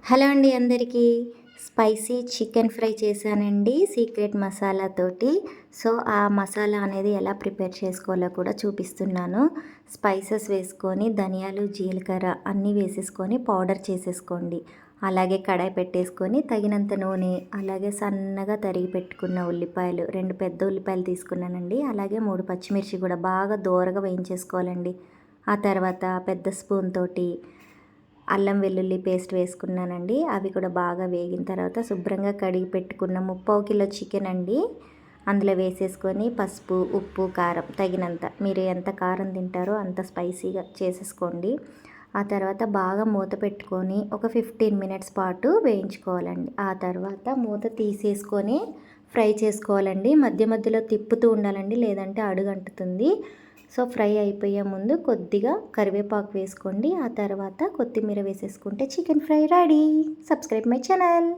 Hello అండి అందరికీ. Spicy chicken fry చేశానండి సీక్రెట్ మసాలాతోటి. సో, ఆ మసాలా అనేది ఎలా ప్రిపేర్ చేసుకోవాలో కూడా చూపిస్తున్నాను. స్పైసెస్ వేసుకొని ధనియాలు, జీలకర్ర అన్నీ వేసేసుకొని పౌడర్ చేసేసుకోండి. అలాగే కడాయి పెట్టేసుకొని తగినంత నూనె, అలాగే సన్నగా తరిగి పెట్టుకున్న ఉల్లిపాయలు 2 పెద్ద ఉల్లిపాయలు తీసుకున్నానండి. అలాగే 3 పచ్చిమిర్చి కూడా బాగా దోరగా వేయించేసుకోవాలండి. ఆ తర్వాత పెద్ద స్పూన్ తోటి అల్లం వెల్లుల్లి పేస్ట్ వేసుకున్నానండి. అవి కూడా బాగా వేగిన తర్వాత శుభ్రంగా కడిగి పెట్టుకున్న 3/4 కిలో చికెన్ అండి అందులో వేసేసుకొని పసుపు, ఉప్పు, కారం తగినంత, మీరు ఎంత కారం తింటారో అంత స్పైసీగా చేసేసుకోండి. ఆ తర్వాత బాగా మూత పెట్టుకొని ఒక 15 మినిట్స్ పాటు వేయించుకోవాలండి. ఆ తర్వాత మూత తీసేసుకొని ఫ్రై చేసుకోవాలండి. మధ్య మధ్యలో తిప్పుతూ ఉండాలండి, లేదంటే అడుగంటుతుంది. సో, ఫ్రై అయిపోయే ముందు కొద్దిగా కరివేపాకు వేసుకోండి. ఆ తర్వాత కొత్తిమీర వేసేసుకుంటే chicken fry ready. Subscribe my channel.